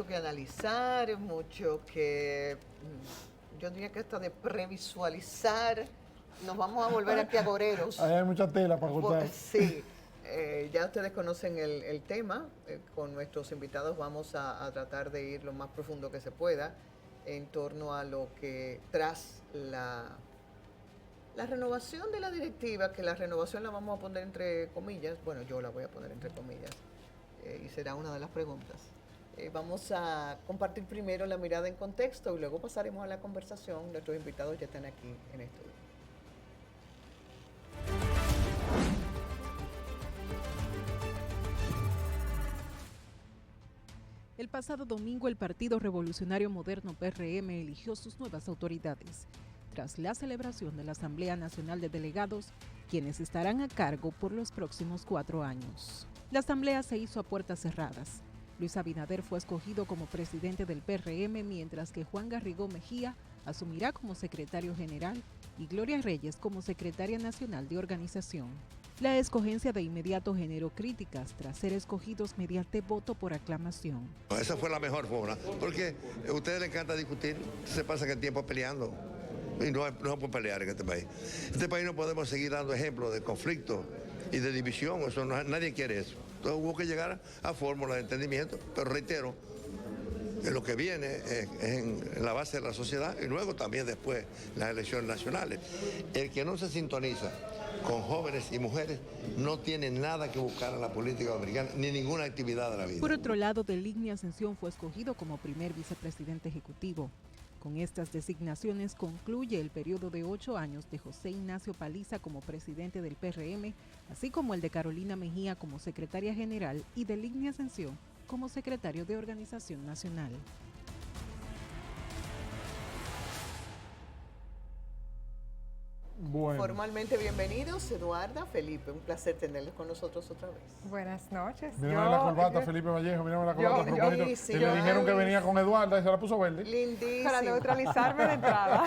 mucho que analizar, mucho que, yo diría que hasta de previsualizar. Nos vamos a volver aquí agoreros. Ahí hay mucha tela para cortar. Sí, ya ustedes conocen el tema. Con nuestros invitados vamos a tratar de ir lo más profundo que se pueda en torno a lo que tras la renovación de la directiva, que la renovación la vamos a poner entre comillas, bueno, yo la voy a poner entre comillas, y será una de las preguntas. Vamos a compartir primero la mirada en contexto y luego pasaremos a la conversación. Nuestros invitados ya están aquí en estudio. El pasado domingo, el Partido Revolucionario Moderno PRM eligió sus nuevas autoridades, tras la celebración de la Asamblea Nacional de Delegados, quienes estarán a cargo por los próximos 4 años. La asamblea se hizo a puertas cerradas. Luis Abinader fue escogido como presidente del PRM, mientras que Juan Garrigó Mejía asumirá como secretario general y Gloria Reyes como secretaria nacional de organización. La escogencia de inmediato generó críticas tras ser escogidos mediante voto por aclamación. Esa fue la mejor forma, porque a ustedes les encanta discutir, se pasan el tiempo peleando y no se puede pelear en este país. En este país no podemos seguir dando ejemplos de conflicto y de división, eso nadie quiere eso. Entonces hubo que llegar a fórmulas de entendimiento, pero reitero, lo que viene es en la base de la sociedad y luego también después las elecciones nacionales. El que no se sintoniza con jóvenes y mujeres no tiene nada que buscar en la política dominicana ni ninguna actividad de la vida. Por otro lado, Delignia Ascensión fue escogido como primer vicepresidente ejecutivo. Con estas designaciones concluye el periodo de 8 años de José Ignacio Paliza como presidente del PRM, así como el de Carolina Mejía como secretaria general y Delignia Ascensión como secretario de Organización Nacional. Bueno. Formalmente bienvenidos, Eduarda, Felipe, un placer tenerlos con nosotros otra vez. Buenas noches. Mírame la corbata, Felipe Vallejo, mírame la corbata a propósito. Y le dijeron que venía con Eduarda y se la puso verde. Lindísimo. Para neutralizarme de entrada.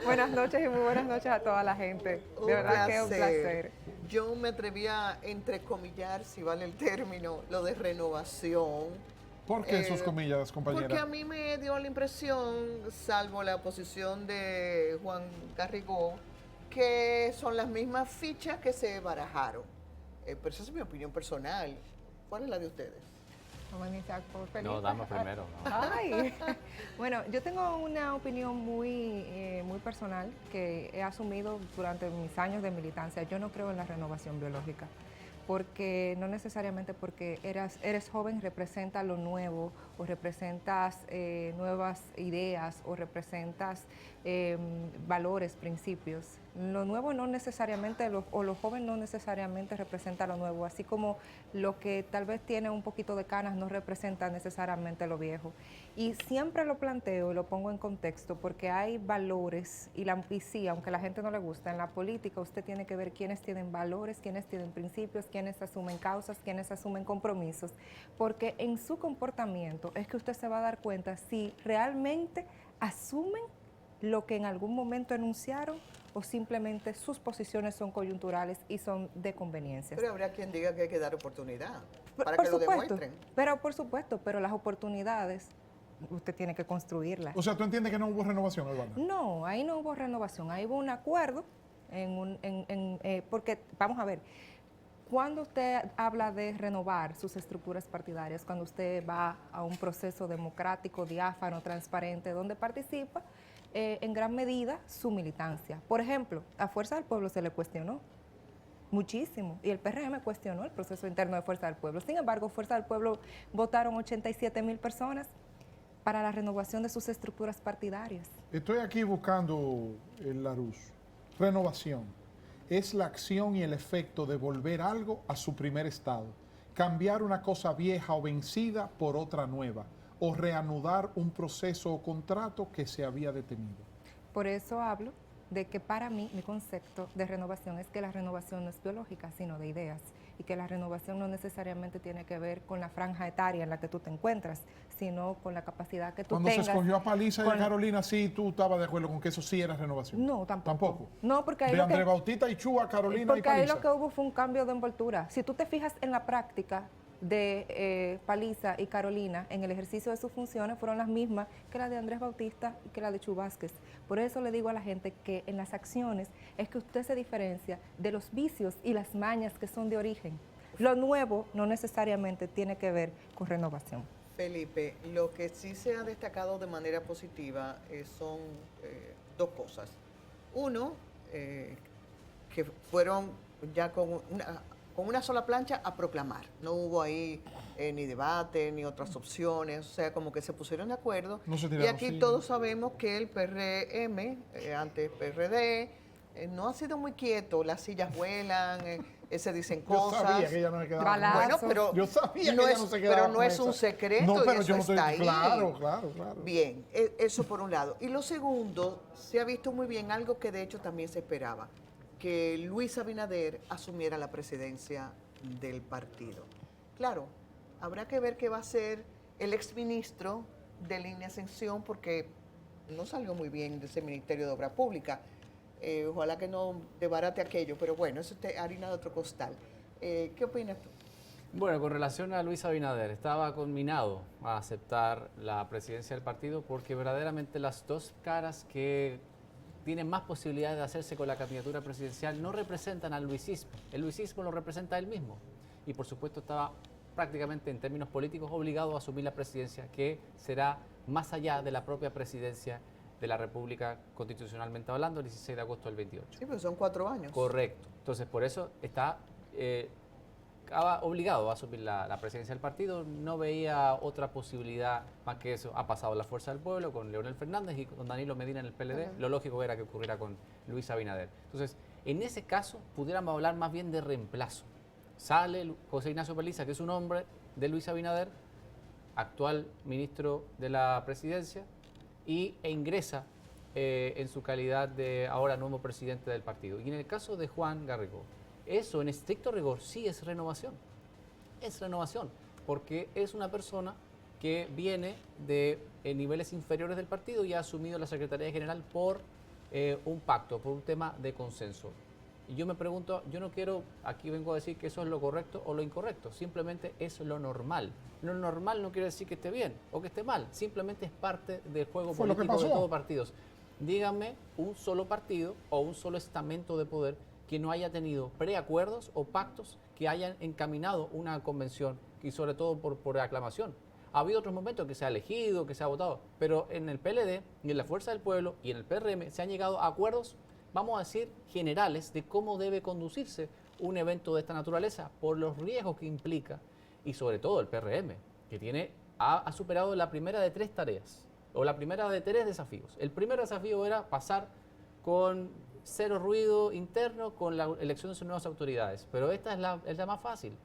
Buenas noches y muy buenas noches a toda la gente. De verdad que es un placer. Yo me atreví a entrecomillar, si vale el término, lo de renovación. ¿Por qué sus comillas, compañera? Porque a mí me dio la impresión, salvo la posición de Juan Garrigó, que son las mismas fichas que se barajaron. Pero esa es mi opinión personal. ¿Cuál es la de ustedes? Vamos a iniciar por Felipe. No, dame primero. No. Ay. Bueno, yo tengo una opinión muy personal que he asumido durante mis años de militancia. Yo no creo en la renovación biológica, porque no necesariamente porque eres joven representa lo nuevo o representas nuevas ideas o representas valores, principios. Lo nuevo no necesariamente, o lo joven no necesariamente representa lo nuevo, así como lo que tal vez tiene un poquito de canas no representa necesariamente lo viejo. Y siempre lo planteo y lo pongo en contexto porque hay valores y sí, aunque a la gente no le gusta, en la política usted tiene que ver quiénes tienen valores, quiénes tienen principios, quiénes asumen causas, quiénes asumen compromisos, porque en su comportamiento es que usted se va a dar cuenta si realmente asumen lo que en algún momento enunciaron o simplemente sus posiciones son coyunturales y son de conveniencia. Pero habrá quien diga que hay que dar oportunidad para por que supuesto, lo demuestren. Pero por supuesto, pero las oportunidades usted tiene que construirlas. O sea, ¿tú entiendes que no hubo renovación, Eduardo? No, ahí no hubo renovación, ahí hubo un acuerdo, porque vamos a ver, cuando usted habla de renovar sus estructuras partidarias, cuando usted va a un proceso democrático, diáfano, transparente, donde participa en gran medida su militancia. Por ejemplo, a Fuerza del Pueblo se le cuestionó muchísimo y el PRM cuestionó el proceso interno de Fuerza del Pueblo. Sin embargo, Fuerza del Pueblo votaron 87,000 personas para la renovación de sus estructuras partidarias. Estoy aquí buscando el Larus. Renovación es la acción y el efecto de volver algo a su primer estado, cambiar una cosa vieja o vencida por otra nueva, o reanudar un proceso o contrato que se había detenido. Por eso hablo de que para mí mi concepto de renovación es que la renovación no es biológica, sino de ideas, y que la renovación no necesariamente tiene que ver con la franja etaria en la que tú te encuentras, sino con la capacidad que tú tengas. Cuando se escogió a Paliza y a Carolina, sí, tú estabas de acuerdo con que eso sí era renovación. No, tampoco. ¿Tampoco? No, porque ahí de Andrés Bautista y Chua, Carolina y Paliza. Porque ahí lo que hubo fue un cambio de envoltura. Si tú te fijas en la práctica, de Paliza y Carolina en el ejercicio de sus funciones fueron las mismas que las de Andrés Bautista y que las de Chu Vázquez. Por eso le digo a la gente que en las acciones es que usted se diferencia de los vicios y las mañas que son de origen. Lo nuevo no necesariamente tiene que ver con renovación. Felipe, lo que sí se ha destacado de manera positiva son dos cosas. Uno, que fueron ya con una sola plancha a proclamar. No hubo ahí ni debate, ni otras opciones, o sea, como que se pusieron de acuerdo. No se Y tiraron aquí sillas. todos sabemos que el PRM, antes PRD, no ha sido muy quieto, las sillas vuelan, se dicen Yo cosas. sabía que ella no me quedaba. Balazo. Bueno, pero Yo sabía no que ella es, no se quedaba pero no con es esa. un secreto, No, pero y yo eso no estoy. está ahí. Claro. Bien, eso por un lado. Y lo segundo, se ha visto muy bien algo que de hecho también se esperaba, que Luis Abinader asumiera la presidencia del partido. Claro, habrá que ver qué va a hacer el exministro de Línea Ascensión, porque no salió muy bien de ese Ministerio de Obra Pública. Ojalá que no debarate aquello, pero bueno, eso es harina de otro costal. ¿Qué opinas tú? Bueno, con relación a Luis Abinader, estaba conminado a aceptar la presidencia del partido porque verdaderamente las dos caras que tienen más posibilidades de hacerse con la candidatura presidencial no representan al luisismo. El luisismo lo representa él mismo. Y por supuesto estaba prácticamente en términos políticos obligado a asumir la presidencia, que será más allá de la propia presidencia de la República constitucionalmente hablando, el 16 de agosto del 28. Sí, pero son 4 años. Correcto. Entonces, por eso está obligado a asumir la presidencia del partido. No veía otra posibilidad más que eso. Ha pasado la fuerza del pueblo con Leonel Fernández y con Danilo Medina en el PLD. Lo lógico era que ocurriera con Luis Abinader. Entonces, en ese caso, pudiéramos hablar más bien de reemplazo. Sale José Ignacio Paliza, que es un hombre de Luis Abinader, actual ministro de la presidencia, e ingresa en su calidad de ahora nuevo presidente del partido. Y en el caso de Juan Garrigó, eso en estricto rigor sí es renovación. Es renovación, porque es una persona que viene de niveles inferiores del partido y ha asumido la Secretaría General por un pacto, por un tema de consenso. Y yo me pregunto, yo no quiero, aquí vengo a decir que eso es lo correcto o lo incorrecto, simplemente es lo normal. Lo normal no quiere decir que esté bien o que esté mal, simplemente es parte del juego Fue lo que político de pasó. todos partidos. Díganme un solo partido o un solo estamento de poder que no haya tenido preacuerdos o pactos que hayan encaminado una convención y sobre todo por aclamación. Ha habido otros momentos que se ha elegido, que se ha votado, pero en el PLD y en la Fuerza del Pueblo y en el PRM se han llegado a acuerdos, vamos a decir, generales de cómo debe conducirse un evento de esta naturaleza por los riesgos que implica y sobre todo el PRM, que ha superado la primera de 3 tareas o la primera de 3 desafíos. El primer desafío era pasar con 0 ruido interno con la elección de sus nuevas autoridades, pero esta es la más fácil.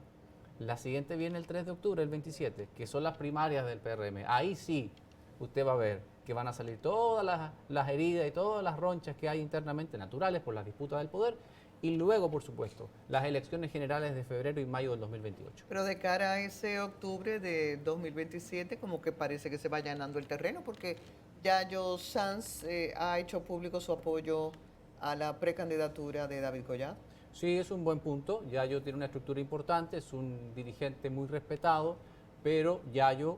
La siguiente viene el 3 de octubre, el 27, que son las primarias del PRM. Ahí sí usted va a ver que van a salir todas las heridas y todas las ronchas que hay internamente naturales por las disputas del poder. Y luego, por supuesto, las elecciones generales de febrero y mayo del 2028. Pero de cara a ese octubre de 2027, como que parece que se va allanando el terreno, porque Yayo Sanz ha hecho público su apoyo a la precandidatura de David Collado. Sí, es un buen punto. Yayo tiene una estructura importante, es un dirigente muy respetado, pero Yayo,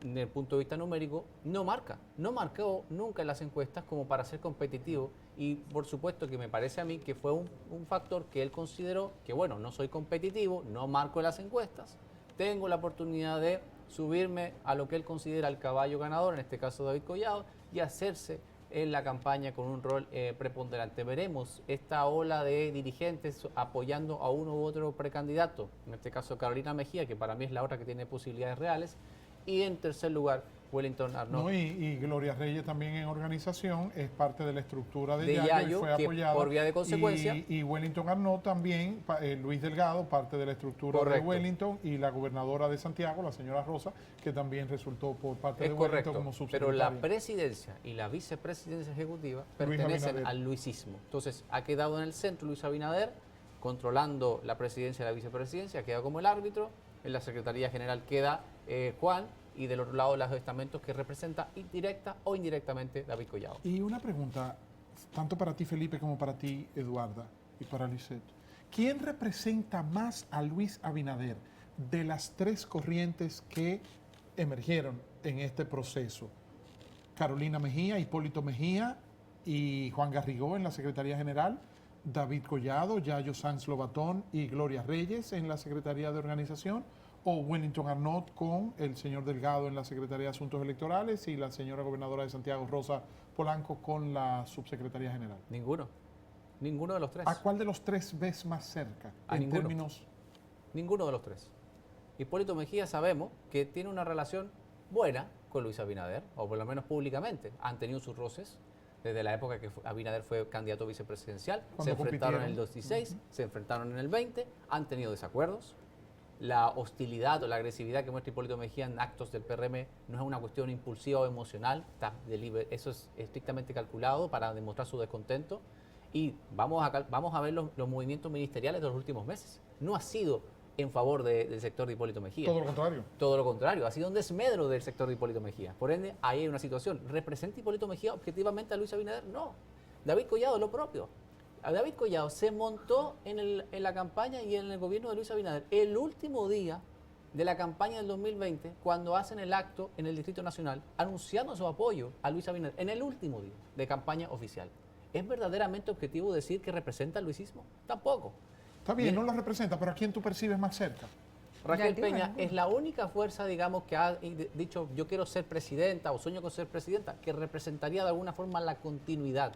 desde el punto de vista numérico, no marcó nunca en las encuestas como para ser competitivo. Y por supuesto que me parece a mí que fue un factor que él consideró que, bueno, no soy competitivo, no marco en las encuestas, tengo la oportunidad de subirme a lo que él considera el caballo ganador, en este caso David Collado, y hacerse en la campaña con un rol preponderante. Veremos esta ola de dirigentes apoyando a uno u otro precandidato, en este caso Carolina Mejía, que para mí es la otra que tiene posibilidades reales, y en tercer lugar Wellington Arnaud. No, y Gloria Reyes también en organización es parte de la estructura de De Yayo y Yayo, fue que apoyada. por vía de consecuencia. Y Wellington Arnaud también, Luis Delgado, parte de la estructura Correcto. de Wellington, y la gobernadora de Santiago, la señora Rosa, que también resultó por parte Es de correcto, Wellington como pero subsecretaria. la presidencia y la vicepresidencia ejecutiva Luis pertenecen Abinader. al luisismo. Entonces, ha quedado en el centro Luis Abinader, controlando la presidencia y la vicepresidencia, queda como el árbitro. En la Secretaría General queda Juan, y del otro lado los estamentos que representa directa o indirectamente David Collado. Y una pregunta, tanto para ti, Felipe, como para ti, Eduarda, y para Lisette. ¿Quién representa más a Luis Abinader? de las tres corrientes que emergieron en este proceso. Carolina Mejía, Hipólito Mejía y Juan Garrigó en la Secretaría General, David Collado, Yayo Sanz Lobatón y Gloria Reyes en la Secretaría de Organización, o Wellington Arnott con el señor Delgado en la Secretaría de Asuntos Electorales y la señora gobernadora de Santiago, Rosa Polanco, con la Subsecretaría General. Ninguno de los tres. ¿A cuál de los tres ves más cerca A en ninguno. términos? Ninguno de los tres. Hipólito Mejía sabemos que tiene una relación buena con Luis Abinader, o por lo menos públicamente. Han tenido sus roces desde la época que Abinader fue candidato vicepresidencial. Se enfrentaron en el 2016, se enfrentaron en el 20, han tenido desacuerdos. La hostilidad o la agresividad que muestra Hipólito Mejía en actos del PRM no es una cuestión impulsiva o emocional, eso es estrictamente calculado para demostrar su descontento. Y vamos a ver los movimientos ministeriales de los últimos meses. No ha sido en favor del sector de Hipólito Mejía. Todo lo contrario. Todo lo contrario, ha sido un desmedro del sector de Hipólito Mejía. Por ende, ahí hay una situación. ¿Representa Hipólito Mejía objetivamente a Luis Abinader? No. David Collado, lo propio. A David Collado se montó en la campaña y en el gobierno de Luis Abinader el último día de la campaña del 2020, cuando hacen el acto en el Distrito Nacional, anunciando su apoyo a Luis Abinader en el último día de campaña oficial. ¿Es verdaderamente objetivo decir que representa al luisismo? Tampoco. Está bien, no lo representa, pero ¿a quién tú percibes más cerca? Raquel Peña es la única fuerza, digamos, que ha dicho yo quiero ser presidenta o sueño con ser presidenta, que representaría de alguna forma la continuidad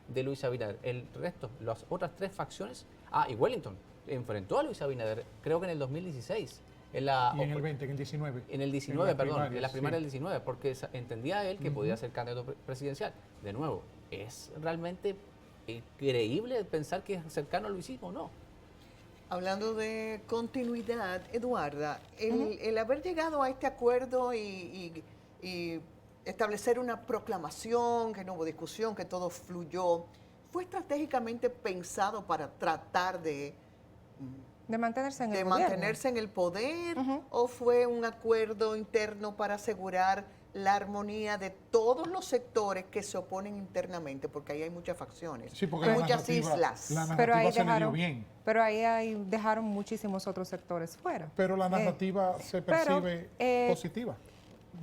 de Luis Abinader. El resto, las otras tres facciones, y Wellington enfrentó a Luis Abinader, creo que en el 2016. Y en el 20, en el 19. En el 19, perdón, en las primarias del 19, porque entendía él que podía ser candidato presidencial. De nuevo, ¿es realmente creíble pensar que es cercano al luisismo? No. Hablando de continuidad, Eduarda, el haber llegado a este acuerdo y establecer una proclamación, que no hubo discusión, que todo fluyó, ¿fue estratégicamente pensado para tratar de mantenerse en el mantenerse en el poder, o fue un acuerdo interno para asegurar la armonía de todos los sectores que se oponen internamente? Porque ahí hay muchas facciones, Sí, porque hay la muchas narrativa- islas. La Pero ahí narrativa se le dio dejaron, bien, pero ahí dejaron muchísimos otros sectores fuera. pero la narrativa se percibe positiva.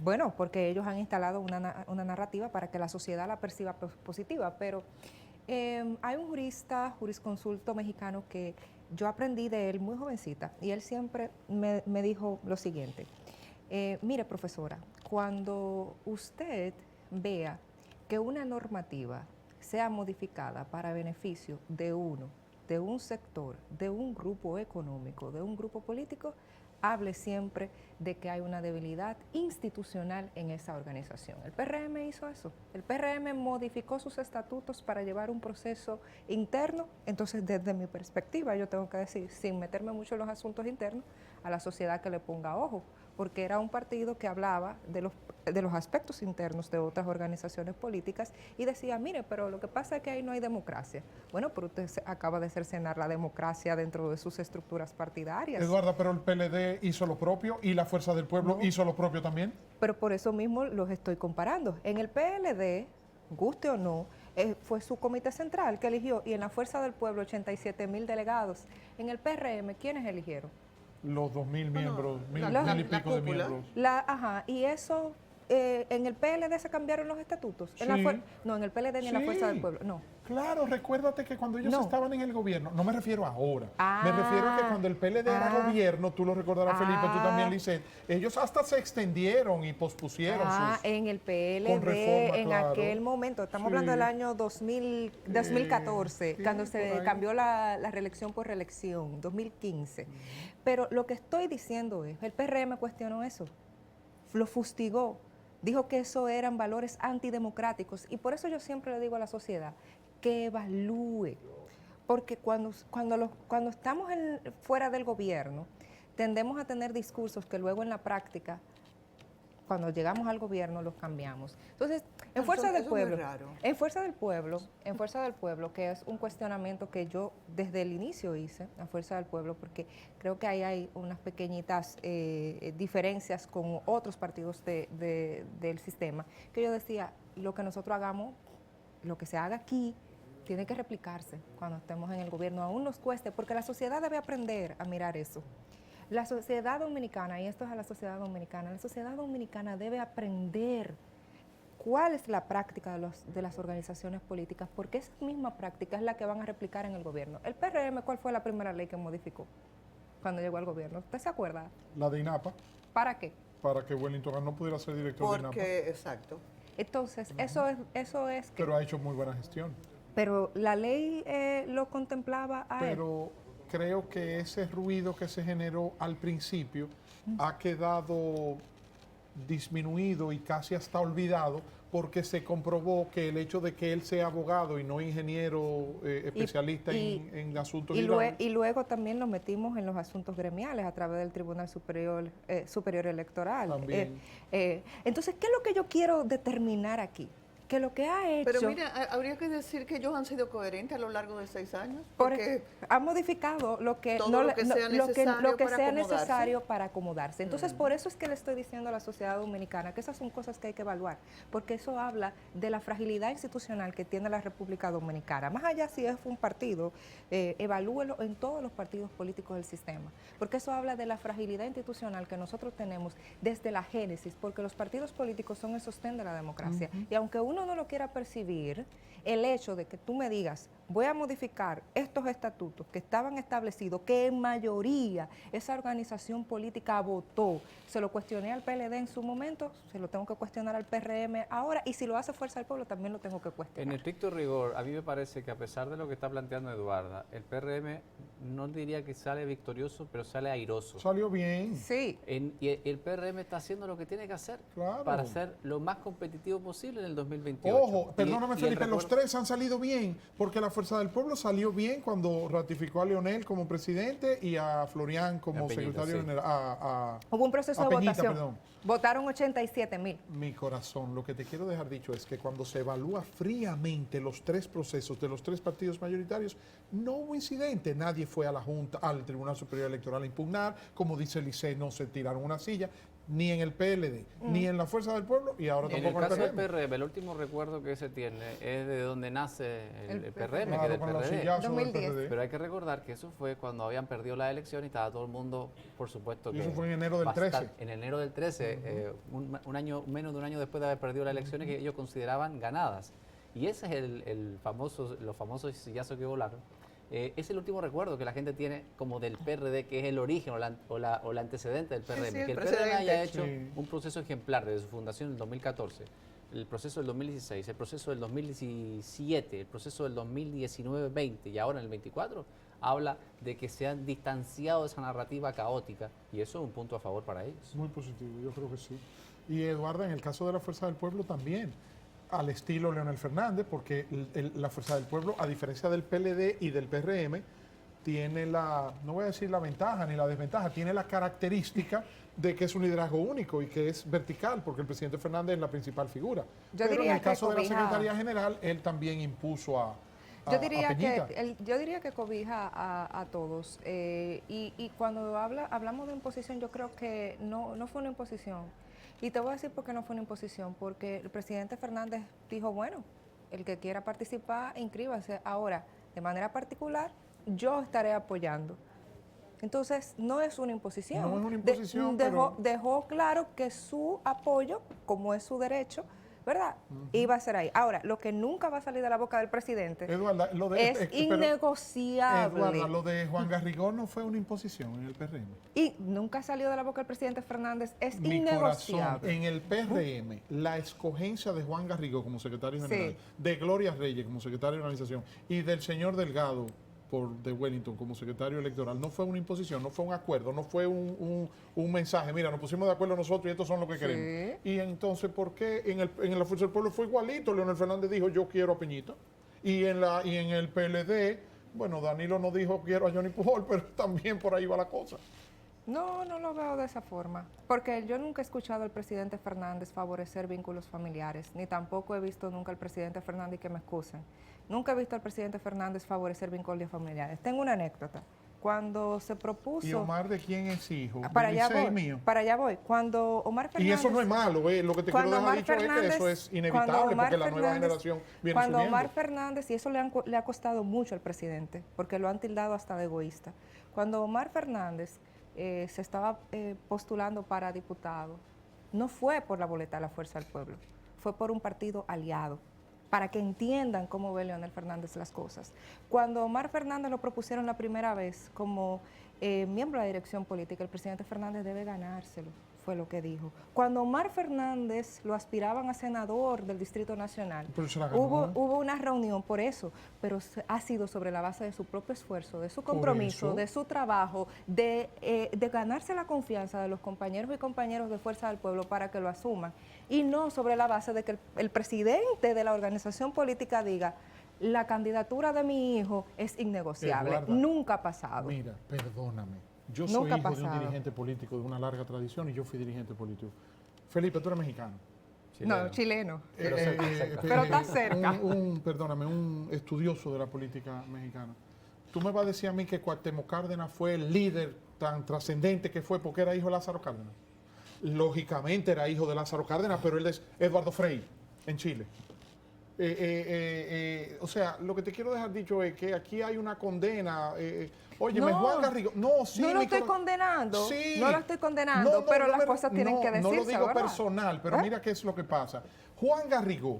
Bueno, porque ellos han instalado una narrativa para que la sociedad la perciba positiva, pero hay un jurisconsulto mexicano que yo aprendí de él muy jovencita, y él siempre me dijo lo siguiente: mire, profesora, cuando usted vea que una normativa sea modificada para beneficio de un sector, de un grupo económico, de un grupo político, hable siempre de que hay una debilidad institucional en esa organización. El PRM hizo eso. El PRM modificó sus estatutos para llevar un proceso interno. Entonces, desde mi perspectiva, yo tengo que decir, sin meterme mucho en los asuntos internos, a la sociedad que le ponga ojo, porque era un partido que hablaba de los aspectos internos de otras organizaciones políticas y decía, mire, pero lo que pasa es que ahí no hay democracia. Bueno, pero usted acaba de cercenar la democracia dentro de sus estructuras partidarias. Eduarda, pero el PLD hizo lo propio y la Fuerza del Pueblo hizo lo propio también. Pero por eso mismo los estoy comparando. En el PLD, guste o no, fue su comité central que eligió, y en la Fuerza del Pueblo 87,000 delegados. En el PRM, ¿quiénes eligieron? Los 2,000 miembros, mil y la pico de cúpula. miembros. Y eso, en el PLD se cambiaron los estatutos. Sí. No, en el PLD ni en la Sí. Fuerza del Pueblo, no. Claro, recuérdate que cuando ellos No. estaban en el gobierno, no me refiero ahora, Ah. me refiero a que cuando el PLD era gobierno, tú lo recordarás, Felipe, tú también, Ah. Lisset, ellos hasta se extendieron y pospusieron sus... En el PLD, con reforma, en claro. aquel momento, estamos Sí. hablando del año 2014, sí, cuando por se ahí. cambió la reelección por reelección, 2015. Pero lo que estoy diciendo es, el PRM cuestionó eso, lo fustigó, dijo que eso eran valores antidemocráticos, y por eso yo siempre le digo a la sociedad que evalúe, porque cuando estamos fuera del gobierno, tendemos a tener discursos que luego en la práctica, cuando llegamos al gobierno, los cambiamos. Entonces, en Fuerza del Eso no es Pueblo, raro. en Fuerza del Pueblo, que es un cuestionamiento que yo desde el inicio hice, a Fuerza del Pueblo, porque creo que ahí hay unas pequeñitas diferencias con otros partidos del sistema, que yo decía, lo que nosotros hagamos, lo que se haga aquí, tiene que replicarse cuando estemos en el gobierno, aún nos cueste, porque la sociedad debe aprender a mirar eso. La sociedad dominicana, y esto es a la sociedad dominicana debe aprender cuál es la práctica de las organizaciones políticas, porque esa misma práctica es la que van a replicar en el gobierno. El PRM, ¿cuál fue la primera ley que modificó cuando llegó al gobierno? ¿Usted se acuerda? La de INAPA, ¿Para qué? para que Wellington no pudiera ser director de INAPA. Porque, exacto. Entonces, eso es que... Pero ha hecho muy buena gestión. Pero la ley lo contemplaba a él. Pero creo que ese ruido que se generó al principio ha quedado disminuido y casi hasta olvidado porque se comprobó que el hecho de que él sea abogado y no ingeniero especialista en asuntos hidráulicos. Y luego también lo metimos en los asuntos gremiales a través del Tribunal Superior Electoral. También. Entonces, ¿qué es lo que yo quiero determinar aquí? Que lo que ha hecho... Pero mira, habría que decir que ellos han sido coherentes a lo largo de 6 años. Porque ha modificado lo que todo lo que sea necesario necesario para acomodarse. Entonces, por eso es que le estoy diciendo a la sociedad dominicana que esas son cosas que hay que evaluar, porque eso habla de la fragilidad institucional que tiene la República Dominicana. Más allá si es un partido, evalúelo en todos los partidos políticos del sistema, porque eso habla de la fragilidad institucional que nosotros tenemos desde la génesis, porque los partidos políticos son el sostén de la democracia. Y aunque uno no lo quiera percibir, el hecho de que tú me digas, voy a modificar estos estatutos que estaban establecidos, que en mayoría esa organización política votó, se lo cuestioné al PLD en su momento, se lo tengo que cuestionar al PRM ahora, y si lo hace Fuerza del Pueblo también lo tengo que cuestionar. En estricto rigor, a mí me parece que a pesar de lo que está planteando Eduarda, el PRM no diría que sale victorioso, pero sale airoso. Salió bien. Sí. Y el PRM está haciendo lo que tiene que hacer Claro. para ser lo más competitivo posible en el 2028. Ojo, perdóname Felipe, los tres han salido bien, porque la Fuerza del Pueblo salió bien cuando ratificó a Leonel como presidente y a Florian como A Peñita, secretario sí. general. Hubo un proceso a de Peñita, votación. perdón. Votaron 87,000. Mi corazón, lo que te quiero dejar dicho es que cuando se evalúa fríamente los tres procesos de los tres partidos mayoritarios, no hubo incidente. Nadie fue a la Junta, al Tribunal Superior Electoral a impugnar. Como dice Licey, no se tiraron una silla, ni en el PLD, ni en la Fuerza del Pueblo, y ahora En el tampoco en caso el del PRM. PRM, el último recuerdo que se tiene es de donde nace el PRM, que es Claro, del con los PRD. sillazos del 2010. PRD. Pero hay que recordar que eso fue cuando habían perdido la elección y estaba todo el mundo, por supuesto, Y que eso fue en enero del bastante- 13. En enero del 13, un año, menos de un año después de haber perdido las elecciones que ellos consideraban ganadas. Y ese es los famosos sillazos que volaron. Es el último recuerdo que la gente tiene como del PRD, que es el origen o la antecedente del PRM. sí, el que el PRM precedente. haya hecho Sí. un proceso ejemplar desde su fundación en el 2014, el proceso del 2016, el proceso del 2017, el proceso del 2019-20 y ahora en el 24, habla de que se han distanciado de esa narrativa caótica y eso es un punto a favor para ellos. Muy positivo, yo creo que sí. Y Eduardo, en el caso de la Fuerza del Pueblo también, al estilo Leonel Fernández, porque la Fuerza del Pueblo, a diferencia del PLD y del PRM, tiene no voy a decir la ventaja ni la desventaja, tiene la característica de que es un liderazgo único y que es vertical, porque el presidente Fernández es la principal figura. Pero en diría el que caso de la cobija- Secretaría General, él también impuso a Yo diría, Peñita. yo diría que cobija a todos. Y cuando hablamos de imposición, yo creo que no fue una imposición. Y te voy a decir por qué no fue una imposición. Porque el presidente Fernández dijo, bueno, el que quiera participar, inscríbase. Ahora, de manera particular, yo estaré apoyando. Entonces, no es una imposición. No es una imposición, dejó claro que su apoyo, como es su derecho, ¿verdad? Iba a ser ahí. Ahora, lo que nunca va a salir de la boca del presidente Eduarda, es innegociable. Eduarda, lo de Juan Garrigón no fue una imposición en el PRM. Y nunca salió de la boca del presidente Fernández, es Mi innegociable. corazón, en el PRM, la escogencia de Juan Garrigó como secretario general, Sí. de Gloria Reyes como secretario de organización y del señor Delgado de Wellington como secretario electoral, no fue una imposición, no fue un acuerdo, no fue un mensaje, mira, nos pusimos de acuerdo nosotros y estos son lo que Sí. queremos. Y entonces, ¿por qué en la Fuerza del Pueblo fue igualito? Leonel Fernández dijo, yo quiero a Peñita. Y en el PLD, bueno, Danilo no dijo quiero a Johnny Pujol, pero también por ahí va la cosa. No lo veo de esa forma, porque yo nunca he escuchado al presidente Fernández favorecer vínculos familiares, ni tampoco he visto nunca al presidente Fernández, que me excusen, nunca he visto al presidente Fernández favorecer vínculos familiares. Tengo una anécdota. Cuando se propuso... ¿Y Omar de quién es hijo? Para ¿Del allá Licey voy, mío? para allá voy. Cuando Omar Fernández... Y eso no es malo, lo que te quiero Cuando dejar Omar dicho es que Fernández- eso es cuando inevitable Omar porque la nueva Fernández- generación viene Cuando subiendo. Omar Fernández, y eso le ha costado mucho al presidente, porque lo han tildado hasta de egoísta. Cuando Omar Fernández se estaba postulando para diputado, no fue por la boleta de la Fuerza del Pueblo, fue por un partido aliado, para que entiendan cómo ve Leonel Fernández las cosas. Cuando Omar Fernández lo propusieron la primera vez como miembro de la dirección política, el presidente Fernández debe ganárselo, fue lo que dijo. Cuando Omar Fernández lo aspiraban a senador del Distrito Nacional, hubo una reunión por eso, pero ha sido sobre la base de su propio esfuerzo, de su compromiso, de su trabajo, de ganarse la confianza de los compañeros y compañeras de Fuerza del Pueblo para que lo asuman, y no sobre la base de que el presidente de la organización política diga: la candidatura de mi hijo es innegociable. Eduarda, nunca ha pasado. Mira, perdóname. Yo soy hijo de un dirigente político de una larga tradición y yo fui dirigente político. Felipe, tú eres mexicano. Chileno. No, chileno. Pero cerca. Pero está cerca. Perdóname, un estudioso de la política mexicana. Tú me vas a decir a mí que Cuauhtémoc Cárdenas fue el líder tan trascendente que fue porque era hijo de Lázaro Cárdenas. Lógicamente era hijo de Lázaro Cárdenas, pero él es Eduardo Frei, en Chile. O sea, lo que te quiero dejar dicho es que aquí hay una condena. Óyeme, No, Juan Garrigo. No, sí. no lo estoy condenando. Sí. No lo estoy condenando, pero las cosas tienen que decirse, no lo digo ¿verdad? personal, pero mira qué es lo que pasa. Juan Garrigo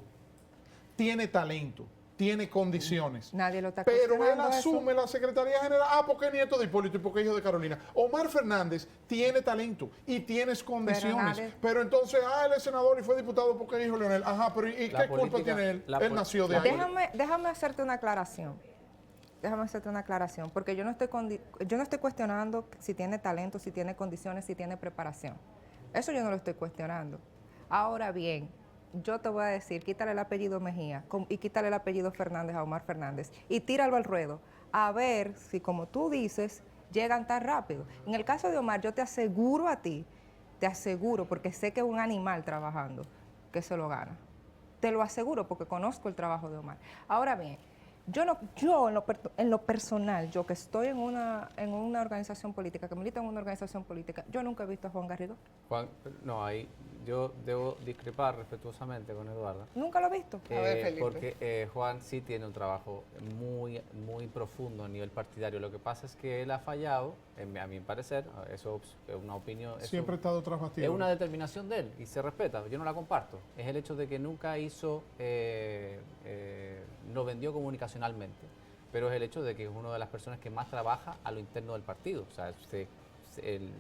tiene talento, tiene condiciones. Nadie lo está Pero él cuestionando asume eso. la Secretaría General, porque es nieto de Hipólito y porque es hijo de Carolina. Omar Fernández tiene talento y tienes condiciones. Pero entonces, él es senador y fue diputado porque es hijo de Leonel. Ajá, pero ¿y qué culpa tiene él? Él nació de ahí. Déjame hacerte una aclaración. Porque yo no estoy cuestionando si tiene talento, si tiene condiciones, si tiene preparación. Eso yo no lo estoy cuestionando. Ahora bien, yo te voy a decir, quítale el apellido Mejía y quítale el apellido Fernández a Omar Fernández y tíralo al ruedo, a ver si, como tú dices, llegan tan rápido. En el caso de Omar, yo te aseguro a ti, porque sé que es un animal trabajando, que se lo gana. Te lo aseguro porque conozco el trabajo de Omar. Ahora bien, yo en lo personal, yo que estoy en una organización política, que milito en una organización política, yo nunca he visto a Juan Garrido. Juan, no, ahí yo debo discrepar respetuosamente con Eduarda. Nunca lo he visto. A ver, Felipe. Porque Juan sí tiene un trabajo muy, muy profundo a nivel partidario. Lo que pasa es que él ha fallado, a mi parecer, eso es una opinión. Siempre ha estado tras bastidores. Es una determinación de él y se respeta, yo no la comparto. Es el hecho de que nunca lo vendió comunicacionalmente, pero es el hecho de que es una de las personas que más trabaja a lo interno del partido. O sea,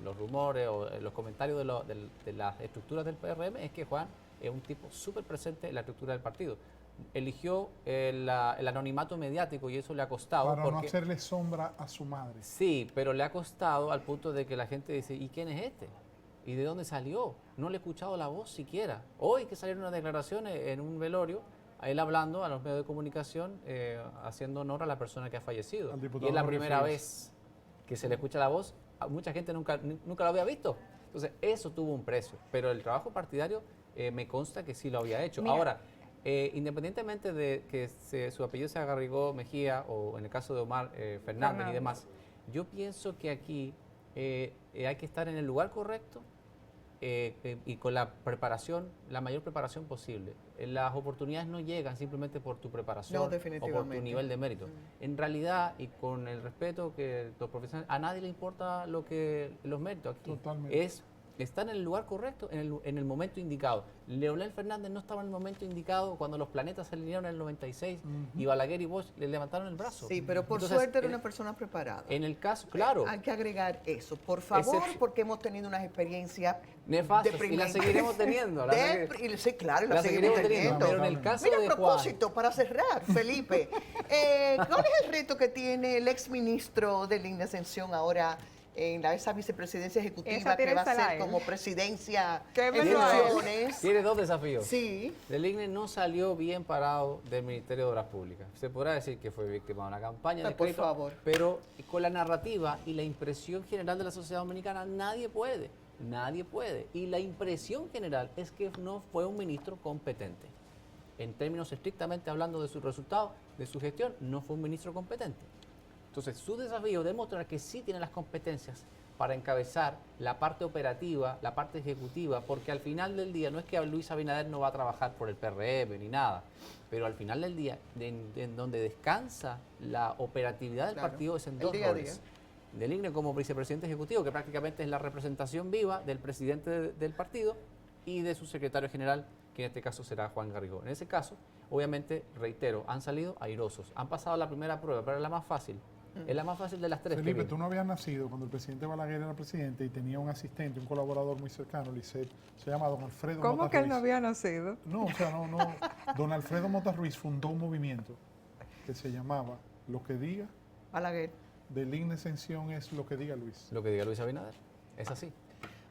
los rumores o los comentarios de las estructuras del PRM es que Juan es un tipo súper presente en la estructura del partido. Eligió el anonimato mediático y eso le ha costado. Para no hacerle sombra a su madre. Sí, pero le ha costado al punto de que la gente dice, ¿y quién es este? ¿Y de dónde salió? No le he escuchado la voz siquiera. Hoy que salieron unas declaraciones en un velorio, a él hablando a los medios de comunicación, haciendo honor a la persona que ha fallecido. Y es la primera vez que se le escucha la voz. Mucha gente nunca lo había visto. Entonces, eso tuvo un precio. Pero el trabajo partidario me consta que sí lo había hecho. Mira. Ahora, independientemente de que su apellido sea Garrigó Mejía o en el caso de Omar Fernández y demás, yo pienso que aquí hay que estar en el lugar correcto y con la preparación, la mayor preparación posible. Las oportunidades no llegan simplemente por tu preparación o por tu nivel de mérito. En realidad, y con el respeto que los profesionales, a nadie le importa los méritos aquí. Totalmente. Está en el lugar correcto, en el momento indicado. Leonel Fernández no estaba en el momento indicado cuando los planetas se alinearon en el 96 y Balaguer y Bosch le levantaron el brazo. Sí, pero por suerte era una persona preparada. En el caso, claro. Hay que agregar eso, por favor, porque hemos tenido unas experiencias nefastas y las seguiremos teniendo. Sí, claro, las seguiremos teniendo. Pero en el caso Mira, de a propósito, para cerrar, Felipe, ¿cuál es el reto que tiene el exministro de la Indecisión ahora en esa vicepresidencia ejecutiva que va a ser como presidencia en funciones? Tiene dos desafíos. Sí. Del IGNE no salió bien parado del Ministerio de Obras Públicas. Se podrá decir que fue víctima de una campaña de por favor. Pero con la narrativa y la impresión general de la sociedad dominicana nadie puede. Y la impresión general es que no fue un ministro competente. En términos estrictamente hablando de sus resultados, de su gestión, no fue un ministro competente. Entonces, su desafío es demostrar que sí tiene las competencias para encabezar la parte operativa, la parte ejecutiva, porque al final del día no es que Luis Abinader no va a trabajar por el PRM ni nada, pero al final del día, en donde descansa la operatividad del partido es en dos roles. del INE como vicepresidente ejecutivo, que prácticamente es la representación viva del presidente del partido y de su secretario general, que en este caso será Juan Garrigó. En ese caso, obviamente, reitero, han salido airosos, han pasado la primera prueba, pero es la más fácil. Es la más fácil de las tres. Felipe, tú no habías nacido cuando el presidente Balaguer era presidente y tenía un asistente, un colaborador muy cercano, Lisset, se llama don Alfredo ¿Cómo Mota que él no Ruiz. había nacido? No, o sea, no. Don Alfredo Mota Ruiz fundó un movimiento que se llamaba Lo que diga, Balaguer. del INE Exención es lo que diga Luis. Lo que diga Luis Abinader. Es así.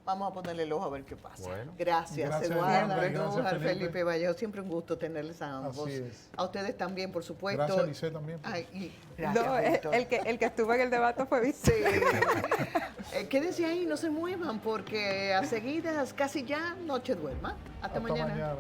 Vamos a ponerle el ojo a ver qué pasa. Bueno. Gracias, Gracias, Eduardo, Wanda, gracias, Andújar, Felipe. Felipe Vallejo. Siempre un gusto tenerles a ambos. Así es. A ustedes también, por supuesto. Gracias, Lisset, también. Ay, y gracias, No, Víctor. el que estuvo en el debate fue Víctor. Sí. Quédense ahí, no se muevan, porque a seguidas, casi ya, noche duerma. Hasta mañana. mañana.